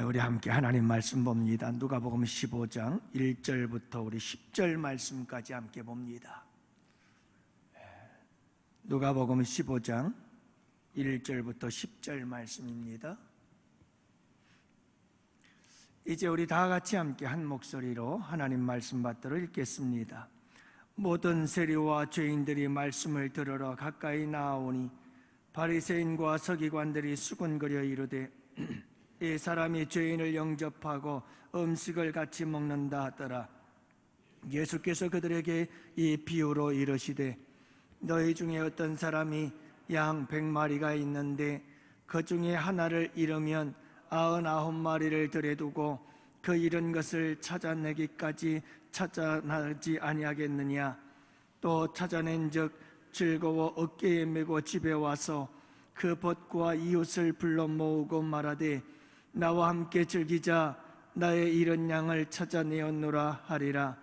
우리 함께 하나님 말씀 봅니다. 누가복음 15장 1절부터 우리 10절 말씀까지 함께 봅니다. 누가복음 15장 1절부터 10절 말씀입니다. 이제 우리 다 같이 함께 한 목소리로 하나님 말씀 받들어 읽겠습니다. 모든 세리와 죄인들이 말씀을 들으러 가까이 나아오니 바리새인과 서기관들이 수군거려 이르되 이 사람이 죄인을 영접하고 음식을 같이 먹는다 하더라. 예수께서 그들에게 이 비유로 이르시되 너희 중에 어떤 사람이 양 100마리가 있는데 그 중에 하나를 잃으면 99마리를 들여두고 그 잃은 것을 찾아내기까지 찾아나지 아니하겠느냐. 또 찾아낸즉 즐거워 어깨에 메고 집에 와서 그 벗과 이웃을 불러 모으고 말하되 나와 함께 즐기자. 나의 잃은 양을 찾아내었노라 하리라.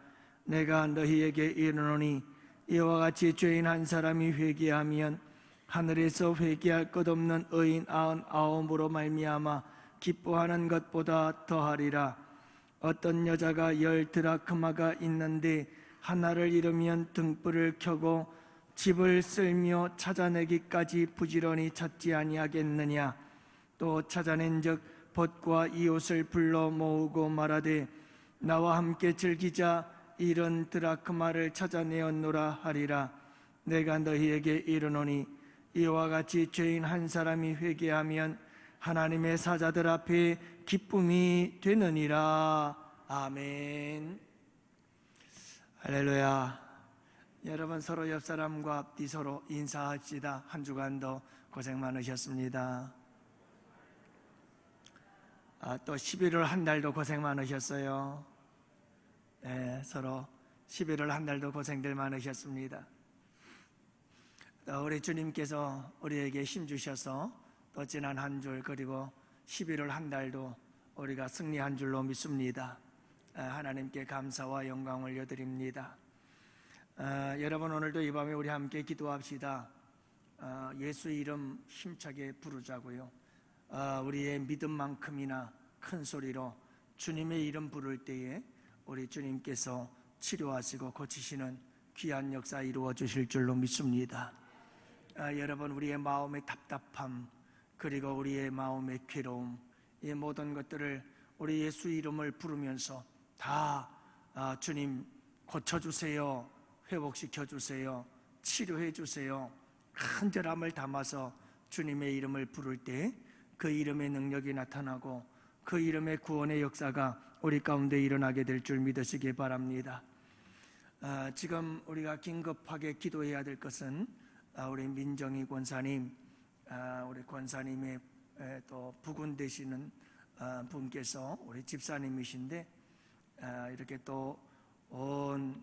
내가 너희에게 이르노니 이와 같이 죄인 한 사람이 회개하면 하늘에서 회개할 것 없는 의인 99으로 말미암아 기뻐하는 것보다 더하리라. 어떤 여자가 10 드라크마가 있는데 하나를 잃으면 등불을 켜고 집을 쓸며 찾아내기까지 부지런히 찾지 아니하겠느냐. 또 찾아낸즉 벗과 이웃을 불러 모으고 말하되 나와 함께 즐기자. 잃은 드라크마를 찾아내었노라 하리라. 내가 너희에게 이르노니 이와 같이 죄인 한 사람이 회개하면 하나님의 사자들 앞에 기쁨이 되느니라. 아멘. 할렐루야. 여러분, 서로 옆 사람과 앞뒤 서로 인사합시다. 한 주간도 고생 많으셨습니다. 또 11월 한 달도 고생 많으셨어요. 네, 서로 11월 한 달도 고생들 많으셨습니다. 또 우리 주님께서 우리에게 힘 주셔서 또 지난 한 줄 그리고 11월 한 달도 우리가 승리한 줄로 믿습니다. 하나님께 감사와 영광을 올려드립니다. 여러분, 오늘도 이 밤에 우리 함께 기도합시다. 예수 이름 힘차게 부르자고요. 우리의 믿음만큼이나 큰 소리로 주님의 이름 부를 때에 우리 주님께서 치료하시고 고치시는 귀한 역사 이루어 주실 줄로 믿습니다. 여러분, 우리의 마음의 답답함 그리고 우리의 마음의 괴로움, 이 모든 것들을 우리 예수 이름을 부르면서 다 주님 고쳐주세요, 회복시켜주세요, 치료해주세요, 간절함을 담아서 주님의 이름을 부를 때 그 이름의 능력이 나타나고 그 이름의 구원의 역사가 우리 가운데 일어나게 될 줄 믿으시기 바랍니다. 지금 우리가 긴급하게 기도해야 될 것은 우리 민정희 권사님, 우리 권사님의 또 부군 되시는 분께서 우리 집사님이신데 이렇게 또 온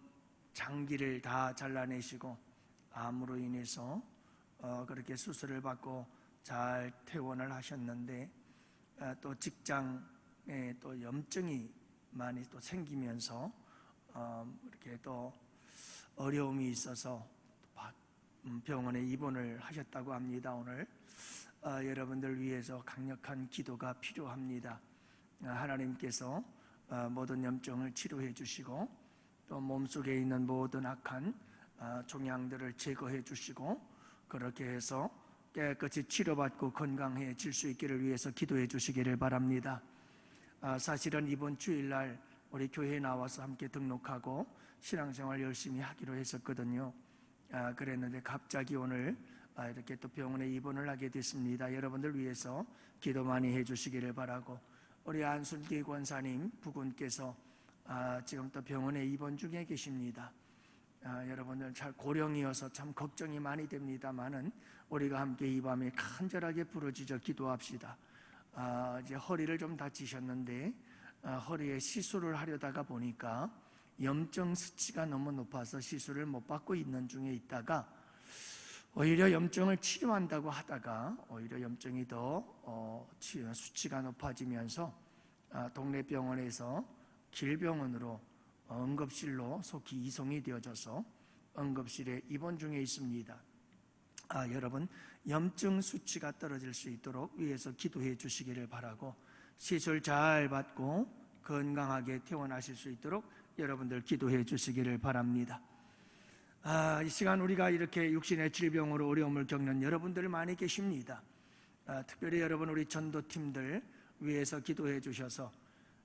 장기를 다 잘라내시고 암으로 인해서 그렇게 수술을 받고 잘 퇴원을 하셨는데 또 직장에 또 염증이 많이 또 생기면서 이렇게 또 어려움이 있어서 병원에 입원을 하셨다고 합니다. 오늘 여러분들 위해서 강력한 기도가 필요합니다. 하나님께서 모든 염증을 치료해 주시고 또 몸속에 있는 모든 악한 종양들을 제거해 주시고 그렇게 해서 깨끗이 치료받고 건강해질 수 있기를 위해서 기도해 주시기를 바랍니다. 사실은 이번 주일날 우리 교회에 나와서 함께 등록하고 신앙생활 열심히 하기로 했었거든요. 그랬는데 갑자기 오늘 이렇게 또 병원에 입원을 하게 됐습니다. 여러분들 위해서 기도 많이 해주시기를 바라고, 우리 안순기 권사님 부군께서 지금 또 병원에 입원 중에 계십니다. 여러분들 잘 고령이어서 참 걱정이 많이 됩니다만은 우리가 함께 이 밤에 간절하게 부르짖어 기도합시다. 이제 허리를 좀 다치셨는데 허리에 시술을 하려다가 보니까 염증 수치가 너무 높아서 시술을 못 받고 있는 중에 있다가 오히려 염증을 치료한다고 하다가 오히려 염증이 더 수치가 높아지면서 동네 병원에서 길병원으로 응급실로 속히 이송이 되어져서 응급실에 입원 중에 있습니다. 여러분, 염증 수치가 떨어질 수 있도록 위해서 기도해 주시기를 바라고, 시술 잘 받고 건강하게 퇴원하실 수 있도록 여러분들 기도해 주시기를 바랍니다. 이 시간 우리가 이렇게 육신의 질병으로 어려움을 겪는 여러분들 많이 계십니다. 특별히 여러분 우리 전도팀들 위해서 기도해 주셔서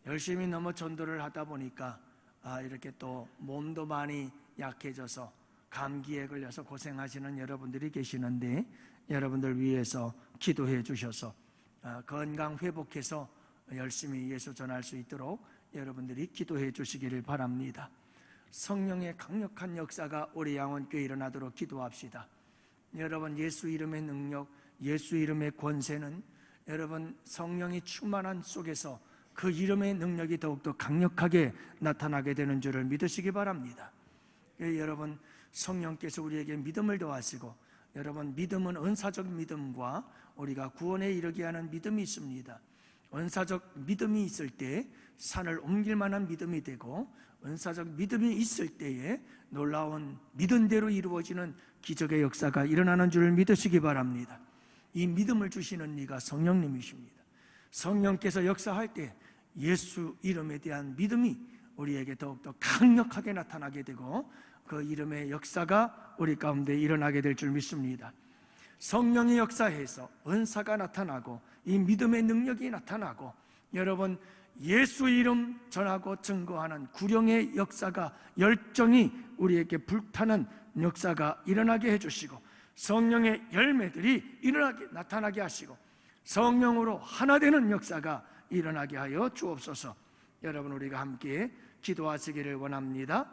열심히 너무 전도를 하다 보니까 이렇게 또 몸도 많이 약해져서 감기에 걸려서 고생하시는 여러분들이 계시는데 여러분들 위해서 기도해 주셔서 건강 회복해서 열심히 예수 전할 수 있도록 여러분들이 기도해 주시기를 바랍니다. 성령의 강력한 역사가 우리 양원교회에 일어나도록 기도합시다. 여러분 예수 이름의 능력, 예수 이름의 권세는 여러분 성령이 충만한 속에서 그 이름의 능력이 더욱더 강력하게 나타나게 되는 줄을 믿으시기 바랍니다. 여러분 성령께서 우리에게 믿음을 더하시고 여러분 믿음은 은사적 믿음과 우리가 구원에 이르게 하는 믿음이 있습니다. 은사적 믿음이 있을 때 산을 옮길 만한 믿음이 되고 은사적 믿음이 있을 때에 놀라운 믿은 대로 이루어지는 기적의 역사가 일어나는 줄을 믿으시기 바랍니다. 이 믿음을 주시는 이가 성령님이십니다. 성령께서 역사할 때 예수 이름에 대한 믿음이 우리에게 더욱더 강력하게 나타나게 되고 그 이름의 역사가 우리 가운데 일어나게 될 줄 믿습니다. 성령의 역사에서 은사가 나타나고 이 믿음의 능력이 나타나고 여러분 예수 이름 전하고 증거하는 구령의 역사가 열정이 우리에게 불타는 역사가 일어나게 해주시고 성령의 열매들이 나타나게 하시고 성령으로 하나 되는 역사가 일어나게 하여 주옵소서. 여러분 우리가 함께 기도하시기를 원합니다.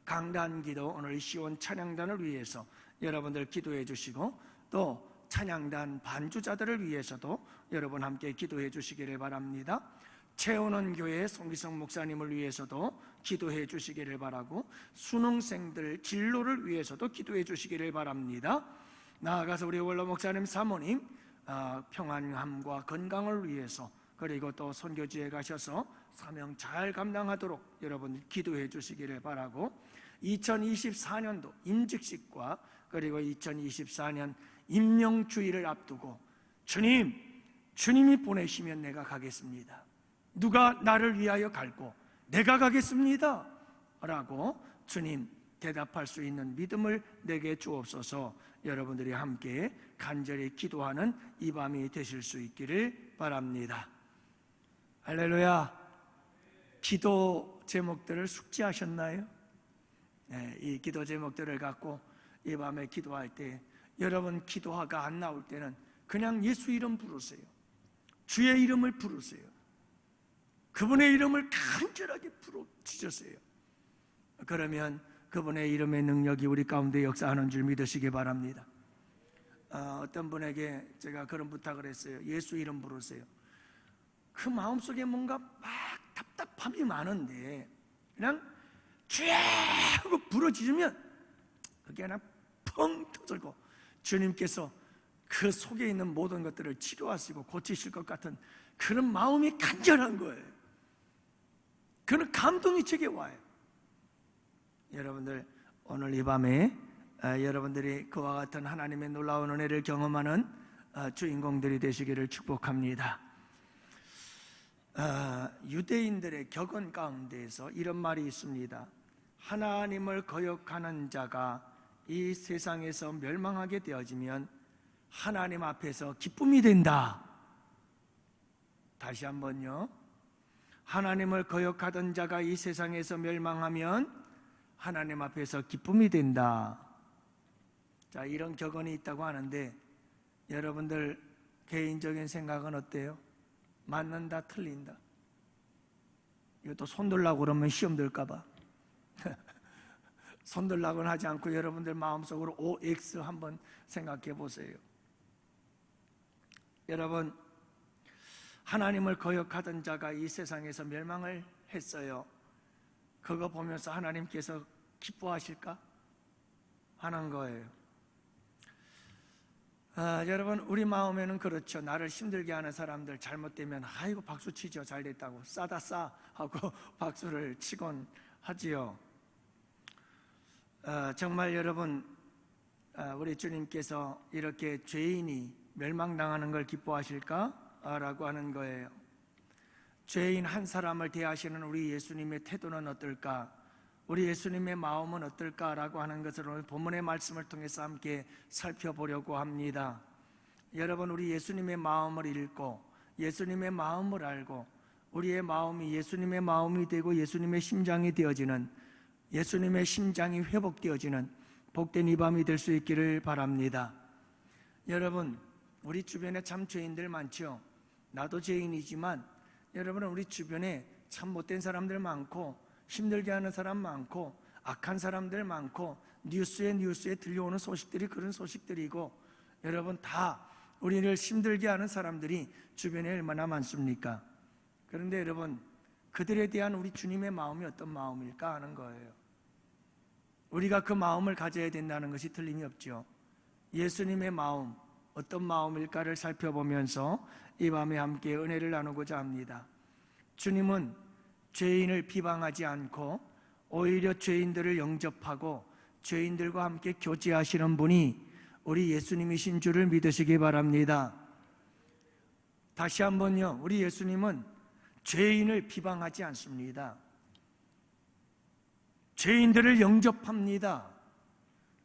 강단기도 오늘 시온 찬양단을 위해서 여러분들 기도해 주시고 또 찬양단 반주자들을 위해서도 여러분 함께 기도해 주시기를 바랍니다. 채우는 교회 송기성 목사님을 위해서도 기도해 주시기를 바라고 수능생들 진로를 위해서도 기도해 주시기를 바랍니다. 나아가서 우리 원로 목사님 사모님 평안함과 건강을 위해서 그리고 또 선교지에 가셔서 사명 잘 감당하도록 여러분 기도해 주시기를 바라고 2024년도 임직식과 그리고 2024년 임명주의를 앞두고 주님이 보내시면 내가 가겠습니다. 누가 나를 위하여 갈고 내가 가겠습니다 라고 주님 대답할 수 있는 믿음을 내게 주옵소서. 여러분들이 함께 간절히 기도하는 이 밤이 되실 수 있기를 바랍니다. 할렐루야. 기도 제목들을 숙지하셨나요? 네, 이 기도 제목들을 갖고 이 밤에 기도할 때 여러분 기도가 안 나올 때는 그냥 예수 이름 부르세요. 주의 이름을 부르세요. 그분의 이름을 간절하게 부르짖으세요. 그러면 그분의 이름의 능력이 우리 가운데 역사하는 줄 믿으시기 바랍니다. 어떤 분에게 제가 그런 부탁을 했어요. 예수 이름 부르세요. 그 마음속에 뭔가 막 답답함이 많은데 그냥 주여 하고 부르짖으면 그게 그냥 펑 터지고 주님께서 그 속에 있는 모든 것들을 치료하시고 고치실 것 같은 그런 마음이 간절한 거예요. 그런 감동이 제게 와요. 여러분들 오늘 이 밤에 여러분들이 그와 같은 하나님의 놀라운 은혜를 경험하는 주인공들이 되시기를 축복합니다. 유대인들의 격언 가운데에서 이런 말이 있습니다. 하나님을 거역하는 자가 이 세상에서 멸망하게 되어지면 하나님 앞에서 기쁨이 된다. 다시 한번요. 하나님을 거역하던 자가 이 세상에서 멸망하면 하나님 앞에서 기쁨이 된다. 자, 이런 격언이 있다고 하는데 여러분들 개인적인 생각은 어때요? 맞는다, 틀린다? 이것도 손들라고 그러면 시험 들까봐 손들라고는 하지 않고 여러분들 마음속으로 OX 한번 생각해 보세요. 여러분, 하나님을 거역하던 자가 이 세상에서 멸망을 했어요. 그거 보면서 하나님께서 기뻐하실까? 하는 거예요. 여러분, 우리 마음에는 그렇죠. 나를 힘들게 하는 사람들 잘못되면 아이고 박수 치죠. 잘됐다고 싸다 싸 하고 박수를 치곤 하지요. 정말 여러분, 우리 주님께서 이렇게 죄인이 멸망당하는 걸 기뻐하실까? 라고 하는 거예요. 죄인 한 사람을 대하시는 우리 예수님의 태도는 어떨까? 우리 예수님의 마음은 어떨까라고 하는 것을 오늘 본문의 말씀을 통해서 함께 살펴보려고 합니다. 여러분, 우리 예수님의 마음을 읽고 예수님의 마음을 알고 우리의 마음이 예수님의 마음이 되고 예수님의 심장이 되어지는, 예수님의 심장이 회복되어지는 복된 이 밤이 될 수 있기를 바랍니다. 여러분, 우리 주변에 참 죄인들 많죠. 나도 죄인이지만 여러분은 우리 주변에 참 못된 사람들 많고 힘들게 하는 사람 많고 악한 사람들 많고 뉴스에 들려오는 소식들이 그런 소식들이고, 여러분 다 우리를 힘들게 하는 사람들이 주변에 얼마나 많습니까? 그런데 여러분, 그들에 대한 우리 주님의 마음이 어떤 마음일까 하는 거예요. 우리가 그 마음을 가져야 된다는 것이 틀림이 없죠. 예수님의 마음 어떤 마음일까를 살펴보면서 이 밤에 함께 은혜를 나누고자 합니다. 주님은 죄인을 비방하지 않고 오히려 죄인들을 영접하고 죄인들과 함께 교제하시는 분이 우리 예수님이신 줄을 믿으시기 바랍니다. 다시 한번요, 우리 예수님은 죄인을 비방하지 않습니다. 죄인들을 영접합니다.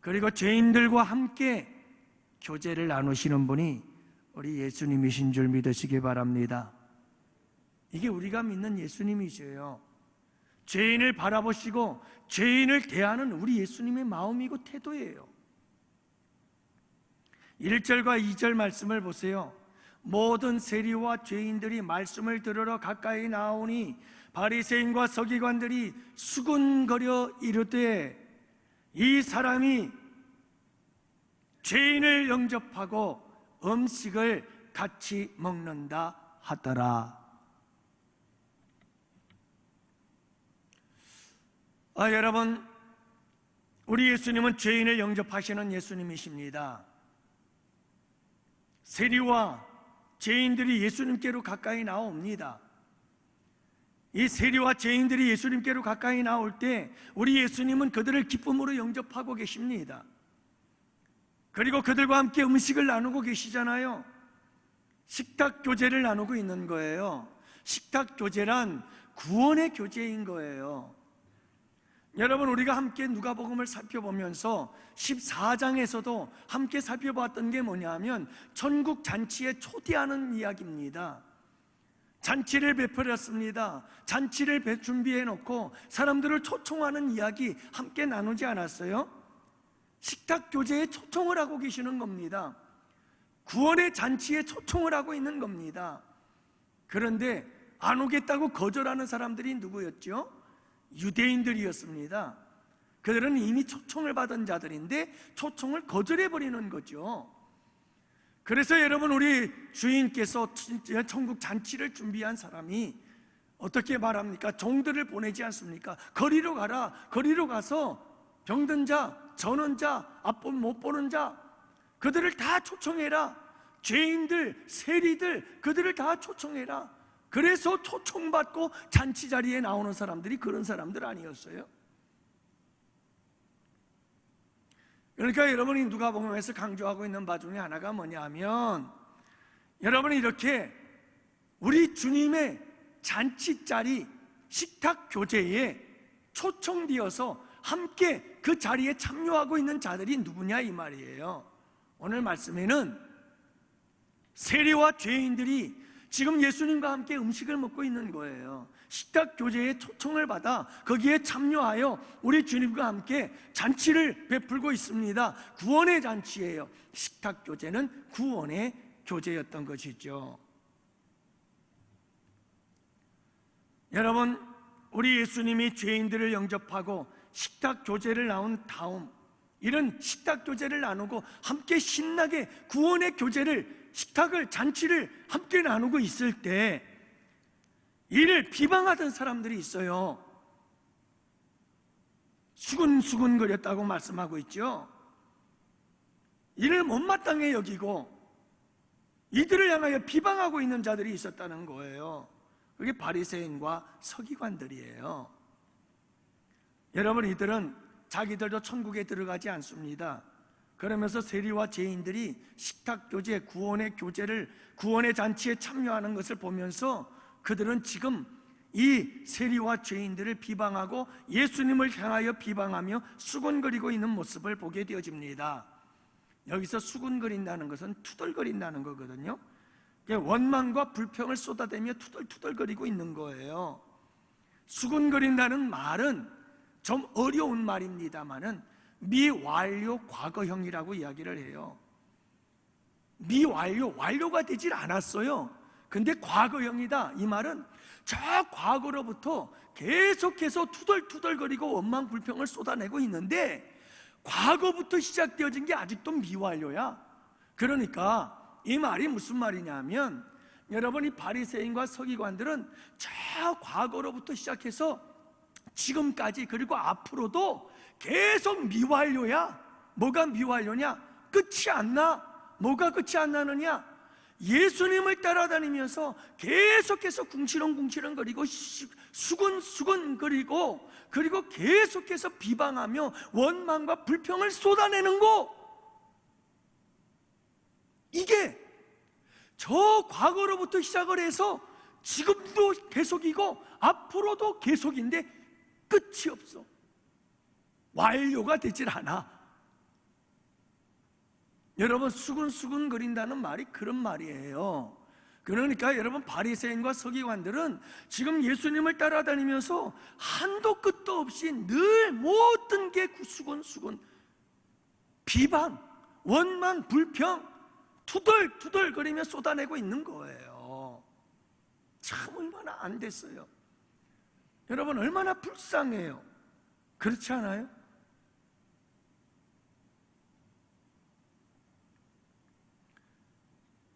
그리고 죄인들과 함께 교제를 나누시는 분이 우리 예수님이신 줄 믿으시기 바랍니다. 이게 우리가 믿는 예수님이세요. 죄인을 바라보시고 죄인을 대하는 우리 예수님의 마음이고 태도예요. 1절과 2절 말씀을 보세요. 모든 세리와 죄인들이 말씀을 들으러 가까이 나오니 바리새인과 서기관들이 수군거려 이르되 이 사람이 죄인을 영접하고 음식을 같이 먹는다 하더라. 여러분, 우리 예수님은 죄인을 영접하시는 예수님이십니다. 세리와 죄인들이 예수님께로 가까이 나옵니다. 이 세리와 죄인들이 예수님께로 가까이 나올 때 우리 예수님은 그들을 기쁨으로 영접하고 계십니다. 그리고 그들과 함께 음식을 나누고 계시잖아요. 식탁 교제를 나누고 있는 거예요. 식탁 교제란 구원의 교제인 거예요. 여러분, 우리가 함께 누가복음을 살펴보면서 14장에서도 함께 살펴봤던 게 뭐냐면 천국 잔치에 초대하는 이야기입니다. 잔치를 베풀었습니다. 잔치를 준비해 놓고 사람들을 초청하는 이야기 함께 나누지 않았어요? 식탁 교제에 초청을 하고 계시는 겁니다. 구원의 잔치에 초청을 하고 있는 겁니다. 그런데 안 오겠다고 거절하는 사람들이 누구였죠? 유대인들이었습니다. 그들은 이미 초청을 받은 자들인데 초청을 거절해버리는 거죠. 그래서 여러분, 우리 주인께서 천국 잔치를 준비한 사람이 어떻게 말합니까? 종들을 보내지 않습니까? 거리로 가라. 거리로 가서 병든 자, 전원 자, 못 보는 자, 그들을 다 초청해라. 죄인들, 세리들, 그들을 다 초청해라. 그래서 초청받고 잔치 자리에 나오는 사람들이 그런 사람들 아니었어요? 그러니까 여러분이 누가복음에서 강조하고 있는 바 중에 하나가 뭐냐면, 여러분이 이렇게 우리 주님의 잔치 자리, 식탁 교제에 초청되어서 함께 그 자리에 참여하고 있는 자들이 누구냐 이 말이에요. 오늘 말씀에는 세리와 죄인들이 지금 예수님과 함께 음식을 먹고 있는 거예요. 식탁 교제에 초청을 받아 거기에 참여하여 우리 주님과 함께 잔치를 베풀고 있습니다. 구원의 잔치예요. 식탁 교제는 구원의 교제였던 것이죠. 여러분, 우리 예수님이 죄인들을 영접하고 식탁 교제를 나눈 다음, 이런 식탁 교제를 나누고 함께 신나게 구원의 교제를, 식탁을, 잔치를 함께 나누고 있을 때 이를 비방하던 사람들이 있어요. 수근수근거렸다고 말씀하고 있죠. 이를 못마땅해 여기고 이들을 향하여 비방하고 있는 자들이 있었다는 거예요. 그게 바리새인과 서기관들이에요. 여러분, 이들은 자기들도 천국에 들어가지 않습니다. 그러면서 세리와 죄인들이 식탁 교제, 구원의 교제를, 구원의 잔치에 참여하는 것을 보면서 그들은 지금 이 세리와 죄인들을 비방하고 예수님을 향하여 비방하며 수군거리고 있는 모습을 보게 되어집니다. 여기서 수군거린다는 것은 투덜거린다는 거거든요. 원망과 불평을 쏟아대며 투덜투덜거리고 있는 거예요. 수군거린다는 말은 좀 어려운 말입니다만은 미완료 과거형이라고 이야기를 해요. 미완료, 완료가 되질 않았어요. 근데 과거형이다. 이 말은 저 과거로부터 계속해서 투덜투덜거리고 원망 불평을 쏟아내고 있는데 과거부터 시작되어진 게 아직도 미완료야. 그러니까 이 말이 무슨 말이냐면, 여러분, 이 바리새인과 서기관들은 저 과거로부터 시작해서 지금까지 그리고 앞으로도 계속 미완료야. 뭐가 미완료냐? 끝이 안 나. 뭐가 끝이 안 나느냐? 예수님을 따라다니면서 계속해서 궁시렁궁시렁거리고 수근수근거리고 그리고 계속해서 비방하며 원망과 불평을 쏟아내는 거, 이게 저 과거로부터 시작을 해서 지금도 계속이고 앞으로도 계속인데 끝이 없어. 완료가 되질 않아. 여러분, 수근수근거린다는 말이 그런 말이에요. 그러니까 여러분, 바리새인과 서기관들은 지금 예수님을 따라다니면서 한도 끝도 없이 늘 모든 게 수근수근, 비방, 원망, 불평, 투덜투덜거리며 쏟아내고 있는 거예요. 참 얼마나 안 됐어요. 여러분, 얼마나 불쌍해요. 그렇지 않아요?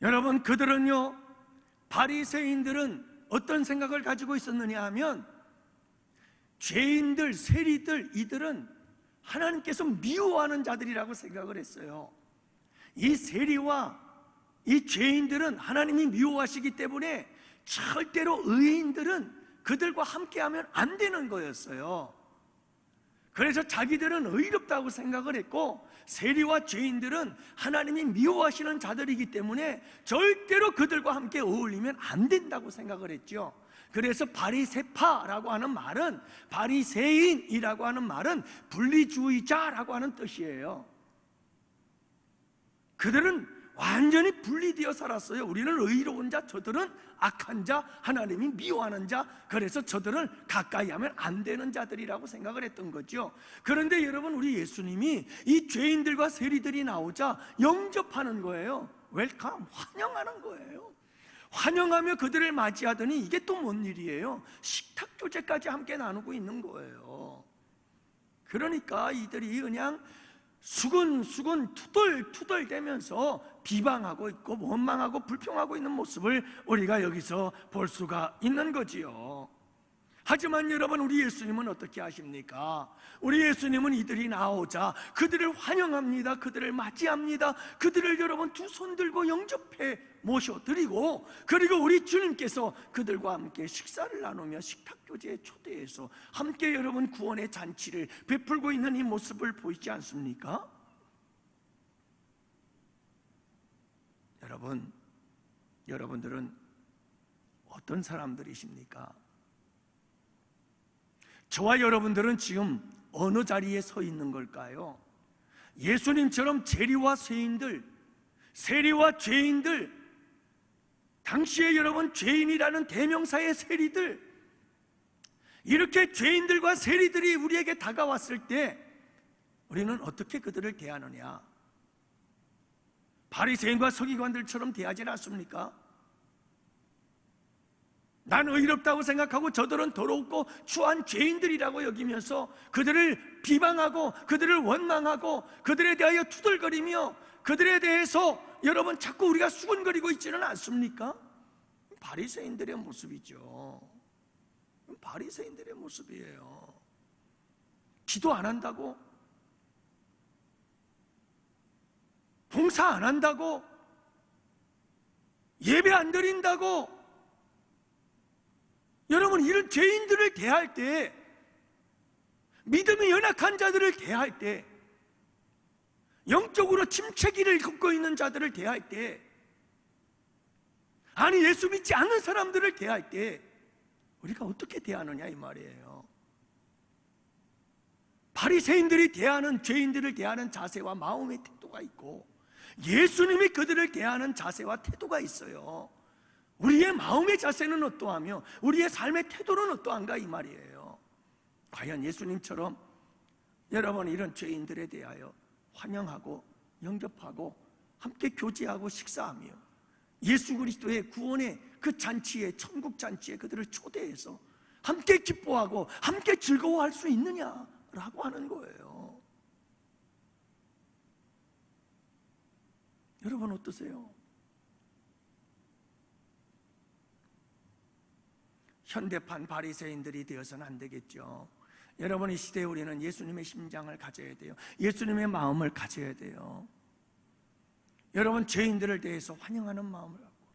여러분, 그들은요, 바리새인들은 어떤 생각을 가지고 있었느냐 하면, 죄인들, 세리들, 이들은 하나님께서 미워하는 자들이라고 생각을 했어요. 이 세리와 이 죄인들은 하나님이 미워하시기 때문에 절대로 의인들은 그들과 함께하면 안 되는 거였어요. 그래서 자기들은 의롭다고 생각을 했고, 세리와 죄인들은 하나님이 미워하시는 자들이기 때문에 절대로 그들과 함께 어울리면 안 된다고 생각을 했죠. 그래서 바리새파라고 하는 말은, 바리새인이라고 하는 말은 분리주의자라고 하는 뜻이에요. 그들은 완전히 분리되어 살았어요. 우리는 의로운 자, 저들은 악한 자, 하나님이 미워하는 자, 그래서 저들은 가까이 하면 안 되는 자들이라고 생각을 했던 거죠. 그런데 여러분, 우리 예수님이 이 죄인들과 세리들이 나오자 영접하는 거예요. 웰컴, 환영하는 거예요. 환영하며 그들을 맞이하더니 이게 또 뭔 일이에요? 식탁 교제까지 함께 나누고 있는 거예요. 그러니까 이들이 그냥 수근수근 투덜투덜 대면서 비방하고 있고 원망하고 불평하고 있는 모습을 우리가 여기서 볼 수가 있는 거지요. 하지만 여러분, 우리 예수님은 어떻게 하십니까? 우리 예수님은 이들이 나오자 그들을 환영합니다. 그들을 맞이합니다. 그들을 여러분 두 손 들고 영접해 모셔드리고, 그리고 우리 주님께서 그들과 함께 식사를 나누며 식탁교제에 초대해서 함께 여러분 구원의 잔치를 베풀고 있는 이 모습을 보이지 않습니까? 여러분들은 어떤 사람들이십니까? 저와 여러분들은 지금 어느 자리에 서 있는 걸까요? 예수님처럼 세리와 세인들, 세리와 죄인들, 당시에 여러분 죄인이라는 대명사의 세리들, 이렇게 죄인들과 세리들이 우리에게 다가왔을 때 우리는 어떻게 그들을 대하느냐? 바리새인과 서기관들처럼 대하지 않습니까? 난 의롭다고 생각하고 저들은 더럽고 추한 죄인들이라고 여기면서 그들을 비방하고 그들을 원망하고 그들에 대하여 투덜거리며 그들에 대해서 여러분 자꾸 우리가 수군거리고 있지는 않습니까? 바리새인들의 모습이죠. 바리새인들의 모습이에요. 기도 안 한다고? 봉사 안 한다고? 예배 안 드린다고? 여러분, 이런 죄인들을 대할 때, 믿음이 연약한 자들을 대할 때, 영적으로 침체기를 겪고 있는 자들을 대할 때 아니, 예수 믿지 않는 사람들을 대할 때 우리가 어떻게 대하느냐 이 말이에요. 바리새인들이 대하는, 죄인들을 대하는 자세와 마음의 태도가 있고, 예수님이 그들을 대하는 자세와 태도가 있어요. 우리의 마음의 자세는 어떠하며 우리의 삶의 태도는 어떠한가 이 말이에요. 과연 예수님처럼 여러분 이런 죄인들에 대하여 환영하고 영접하고 함께 교제하고 식사하며 예수 그리스도의 구원의 그 잔치에, 천국 잔치에 그들을 초대해서 함께 기뻐하고 함께 즐거워할 수 있느냐라고 하는 거예요. 여러분 어떠세요? 현대판 바리새인들이 되어서는 안 되겠죠. 여러분, 이 시대에 우리는 예수님의 심장을 가져야 돼요. 예수님의 마음을 가져야 돼요. 여러분, 죄인들을 대해서 환영하는 마음을 갖고,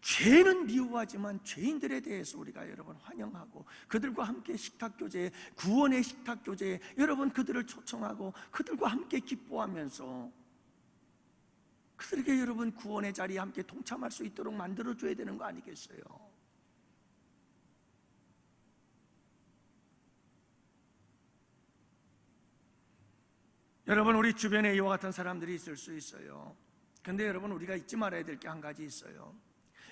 죄는 미워하지만 죄인들에 대해서 우리가 여러분 환영하고 그들과 함께 식탁교제에, 구원의 식탁교제에 여러분 그들을 초청하고 그들과 함께 기뻐하면서 그들에게 여러분 구원의 자리에 함께 동참할 수 있도록 만들어줘야 되는 거 아니겠어요? 여러분, 우리 주변에 이와 같은 사람들이 있을 수 있어요. 근데 여러분, 우리가 잊지 말아야 될 게 한 가지 있어요.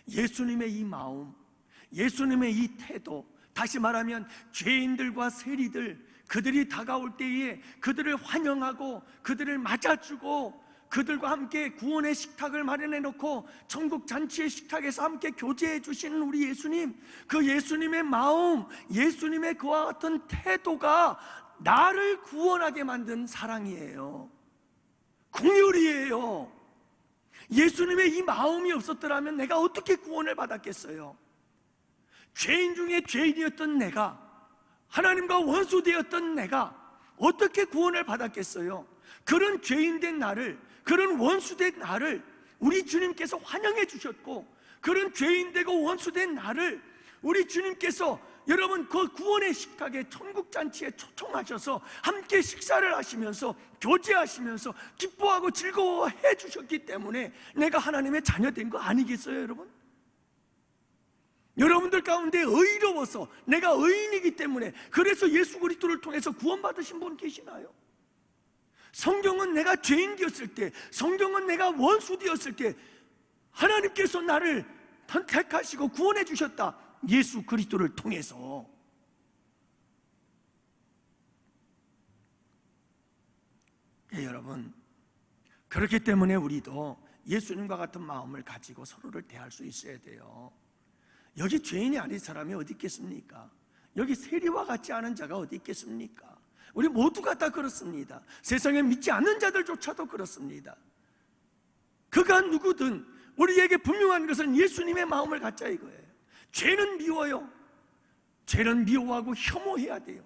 예수님의 이 마음, 예수님의 이 태도, 다시 말하면 죄인들과 세리들, 그들이 다가올 때에 그들을 환영하고 그들을 맞아주고 그들과 함께 구원의 식탁을 마련해 놓고 천국 잔치의 식탁에서 함께 교제해 주시는 우리 예수님, 그 예수님의 마음, 예수님의 그와 같은 태도가 나를 구원하게 만든 사랑이에요. 긍휼이에요. 예수님의 이 마음이 없었더라면 내가 어떻게 구원을 받았겠어요? 죄인 중에 죄인이었던 내가, 하나님과 원수되었던 내가 어떻게 구원을 받았겠어요? 그런 죄인된 나를, 그런 원수된 나를 우리 주님께서 환영해 주셨고, 그런 죄인되고 원수된 나를 우리 주님께서 여러분 그 구원의 식탁에, 천국 잔치에 초청하셔서 함께 식사를 하시면서 교제하시면서 기뻐하고 즐거워해 주셨기 때문에 내가 하나님의 자녀된 거 아니겠어요, 여러분? 여러분들 가운데 의로워서, 내가 의인이기 때문에, 그래서 예수 그리스도를 통해서 구원받으신 분 계시나요? 성경은 내가 죄인 되었을 때, 성경은 내가 원수 되었을 때 하나님께서 나를 택하시고 구원해 주셨다. 예수 그리스도를 통해서. 여러분, 그렇기 때문에 우리도 예수님과 같은 마음을 가지고 서로를 대할 수 있어야 돼요. 여기 죄인이 아닌 사람이 어디 있겠습니까? 여기 세리와 같지 않은 자가 어디 있겠습니까? 우리 모두가 다 그렇습니다. 세상에 믿지 않는 자들조차도 그렇습니다. 그가 누구든 우리에게 분명한 것은 예수님의 마음을 갖자 이거예요. 죄는 미워요. 죄는 미워하고 혐오해야 돼요.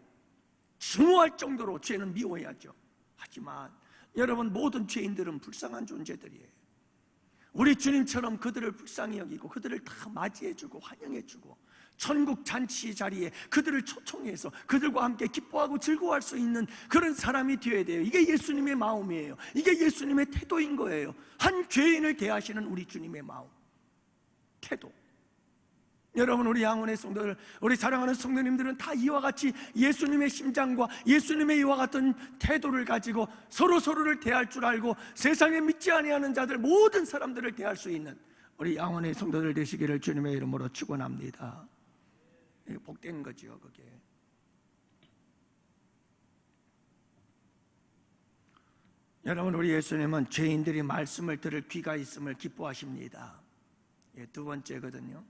증오할 정도로 죄는 미워해야죠. 하지만 여러분, 모든 죄인들은 불쌍한 존재들이에요. 우리 주님처럼 그들을 불쌍히 여기고 그들을 다 맞이해주고 환영해주고 천국 잔치 자리에 그들을 초청해서 그들과 함께 기뻐하고 즐거워할 수 있는 그런 사람이 되어야 돼요. 이게 예수님의 마음이에요. 이게 예수님의 태도인 거예요. 한 죄인을 대하시는 우리 주님의 마음, 태도. 여러분, 우리 양원의 성도들, 우리 사랑하는 성도님들은 다 이와 같이 예수님의 심장과 예수님의 이와 같은 태도를 가지고 서로를 대할 줄 알고 세상에 믿지 아니하는 자들, 모든 사람들을 대할 수 있는 우리 양원의 성도들 되시기를 주님의 이름으로 축원합니다. 복된 거죠, 그게. 여러분, 우리 예수님은 죄인들이 말씀을 들을 귀가 있음을 기뻐하십니다. 두 번째거든요.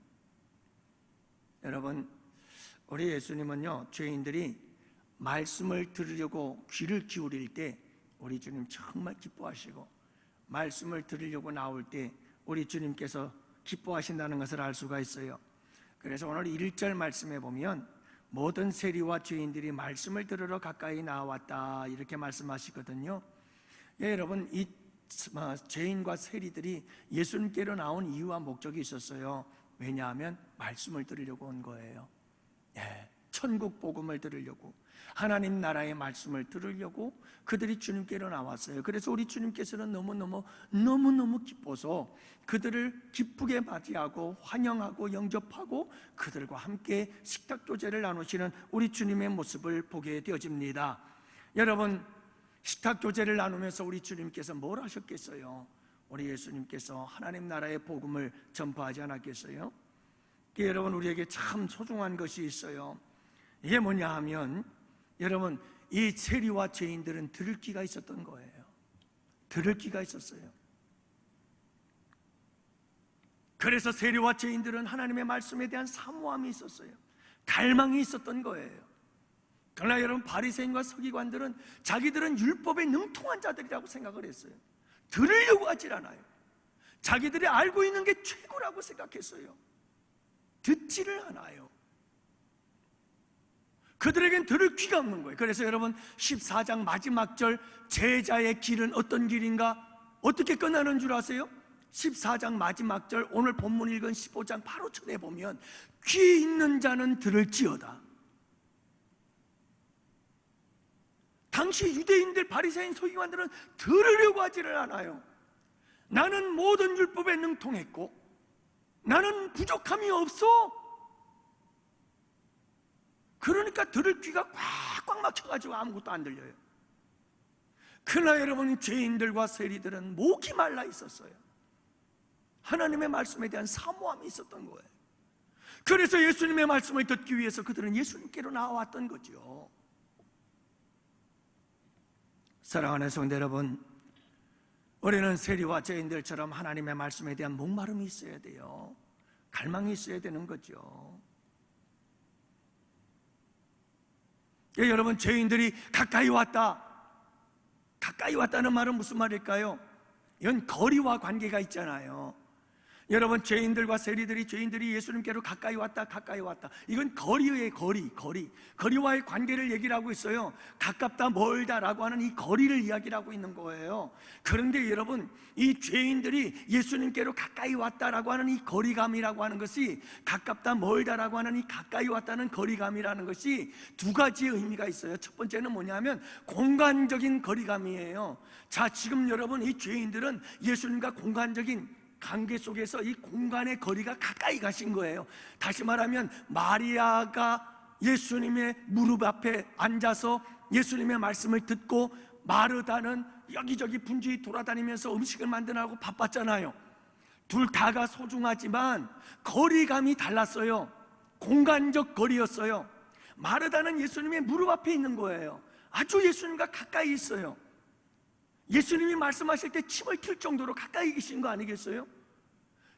여러분, 우리 예수님은요, 죄인들이 말씀을 들으려고 귀를 기울일 때 우리 주님 정말 기뻐하시고, 말씀을 들으려고 나올 때 우리 주님께서 기뻐하신다는 것을 알 수가 있어요. 그래서 오늘 1절 말씀에 보면 모든 세리와 죄인들이 말씀을 들으러 가까이 나왔다 이렇게 말씀하시거든요. 여러분, 이 죄인과 세리들이 예수님께로 나온 이유와 목적이 있었어요. 왜냐하면 말씀을 들으려고 온 거예요. 천국 복음을 들으려고, 하나님 나라의 말씀을 들으려고 그들이 주님께로 나왔어요. 그래서 우리 주님께서는 너무너무 기뻐서 그들을 기쁘게 맞이하고 환영하고 영접하고 그들과 함께 식탁교제를 나누시는 우리 주님의 모습을 보게 되어집니다. 여러분, 식탁교제를 나누면서 우리 주님께서 뭘 하셨겠어요? 우리 예수님께서 하나님 나라의 복음을 전파하지 않았겠어요? 여러분, 우리에게 참 소중한 것이 있어요. 이게 뭐냐 하면, 여러분, 이 세리와 죄인들은 들을 귀가 있었던 거예요. 들을 귀가 있었어요. 그래서 세리와 죄인들은 하나님의 말씀에 대한 사모함이 있었어요. 갈망이 있었던 거예요. 그러나 여러분, 바리새인과 서기관들은 자기들은 율법에 능통한 자들이라고 생각을 했어요. 들으려고 하질 않아요. 자기들이 알고 있는 게 최고라고 생각했어요. 듣지를 않아요. 그들에겐 들을 귀가 없는 거예요. 그래서 여러분, 14장 마지막 절, 제자의 길은 어떤 길인가? 어떻게 끝나는 줄 아세요? 14장 마지막 절, 오늘 본문 읽은 15장 바로 전에 보면 귀 있는 자는 들을지어다. 당시 유대인들, 바리새인, 서기관들은 들으려고 하지를 않아요. 나는 모든 율법에 능통했고 나는 부족함이 없어. 그러니까 들을 귀가 꽉꽉 막혀가지고 아무것도 안 들려요. 그러나 여러분, 죄인들과 세리들은 목이 말라 있었어요. 하나님의 말씀에 대한 사모함이 있었던 거예요. 그래서 예수님의 말씀을 듣기 위해서 그들은 예수님께로 나왔던 거죠. 사랑하는 성도 여러분, 우리는 세리와 죄인들처럼 하나님의 말씀에 대한 목마름이 있어야 돼요. 갈망이 있어야 되는 거죠. 여러분, 죄인들이 가까이 왔다. 가까이 왔다는 말은 무슨 말일까요? 이건 거리와 관계가 있잖아요. 여러분, 죄인들이 예수님께로 가까이 왔다. 이건 거리의 거리와의 관계를 얘기를 하고 있어요. 가깝다 멀다라고 하는 이 거리를 이야기를 하고 있는 거예요. 그런데 여러분, 이 죄인들이 예수님께로 가까이 왔다라고 하는 이 거리감이라고 하는 것이, 가깝다 멀다라고 하는 이 가까이 왔다는 거리감이라는 것이 두 가지의 의미가 있어요. 첫 번째는 뭐냐면 공간적인 거리감이에요. 자, 지금 여러분, 이 죄인들은 예수님과 공간적인 관계 속에서 이 공간의 거리가 가까이 가신 거예요. 다시 말하면 마리아가 예수님의 무릎 앞에 앉아서 예수님의 말씀을 듣고 마르다는 여기저기 분주히 돌아다니면서 음식을 만드느라고 바빴잖아요. 둘 다가 소중하지만 거리감이 달랐어요. 공간적 거리였어요. 마르다는 예수님의 무릎 앞에 있는 거예요. 아주 예수님과 가까이 있어요. 예수님이 말씀하실 때 침을 튈 정도로 가까이 계신 거 아니겠어요?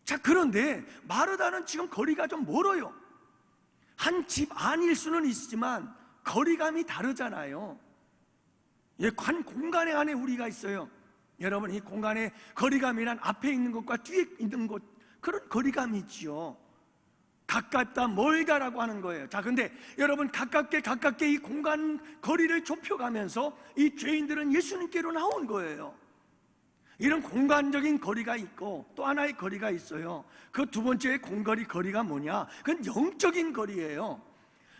자, 그런데 마르다는 지금 거리가 좀 멀어요. 한 집 안일 수는 있지만 거리감이 다르잖아요. 공간의 안에 우리가 있어요. 여러분, 이 공간의 거리감이란 앞에 있는 것과 뒤에 있는 것, 그런 거리감이 있지요. 가깝다 멀다라고 하는 거예요. 자, 근데 여러분, 가깝게 이 공간 거리를 좁혀가면서 이 죄인들은 예수님께로 나온 거예요. 이런 공간적인 거리가 있고 또 하나의 거리가 있어요. 그 두 번째의 거리가 뭐냐? 그건 영적인 거리예요.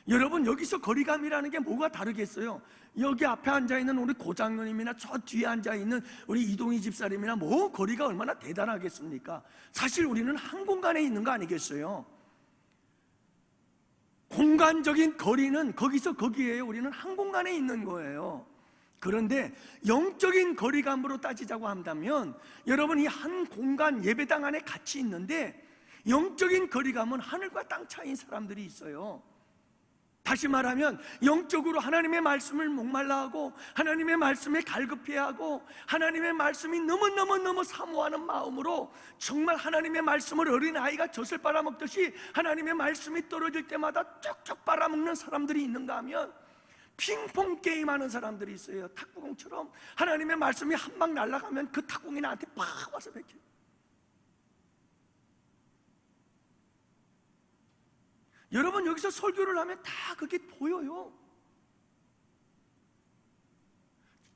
여러분, 여기서 거리감이라는 게 뭐가 다르겠어요? 여기 앞에 앉아있는 우리 고장로님이나 저 뒤에 앉아있는 우리 이동희 집사님이나 뭐 거리가 얼마나 대단하겠습니까? 사실 우리는 한 공간에 있는 거 아니겠어요? 공간적인 거리는 거기서 거기에요. 우리는 한 공간에 있는 거예요. 그런데 영적인 거리감으로 따지자고 한다면, 여러분, 이 한 공간 예배당 안에 같이 있는데 영적인 거리감은 하늘과 땅 차이인 사람들이 있어요. 다시 말하면 영적으로 하나님의 말씀을 목말라하고 하나님의 말씀에 갈급해하고 하나님의 말씀이 너무 사모하는 마음으로 정말 하나님의 말씀을 어린아이가 젖을 빨아먹듯이 하나님의 말씀이 떨어질 때마다 쪽쪽 빨아먹는 사람들이 있는가 하면, 핑퐁 게임하는 사람들이 있어요. 탁구공처럼 하나님의 말씀이 한 방 날아가면 그 탁구공이 나한테 팍 와서 박혀요. 여러분, 여기서 설교를 하면 다 그게 보여요.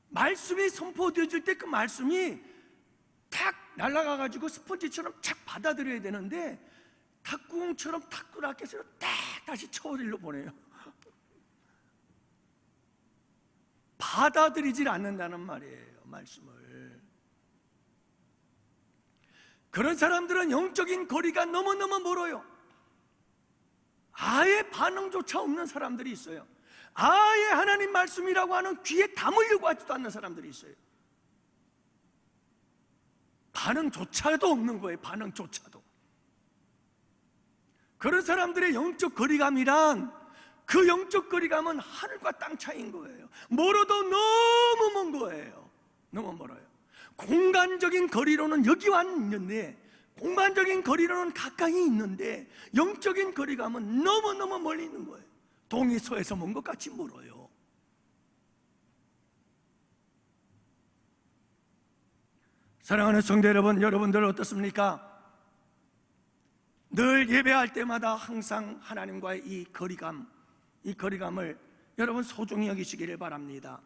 말씀이 선포되어질 때 그 말씀이 탁 날아가가지고 스펀지처럼 착 받아들여야 되는데 탁구공처럼 탁구 라켓으로 딱 다시 쳐버리려 보내요. 받아들이질 않는다는 말이에요, 말씀을. 그런 사람들은 영적인 거리가 너무너무 멀어요. 아예 반응조차 없는 사람들이 있어요. 아예 하나님 말씀이라고 하는 귀에 담으려고 하지도 않는 사람들이 있어요. 반응조차도 없는 거예요, 반응조차도. 그런 사람들의 영적 거리감이란, 그 영적 거리감은 하늘과 땅 차이인 거예요. 멀어도 너무 먼 거예요. 너무 멀어요. 공간적인 거리로는 여기 왔는데, 공간적인 거리로는 가까이 있는데, 영적인 거리감은 너무너무 멀리 있는 거예요. 동이 서에서 먼 것 같이 멀어요. 사랑하는 성도 여러분, 여러분들 어떻습니까? 늘 예배할 때마다 항상 하나님과의 이 거리감을 여러분 소중히 여기시기를 바랍니다.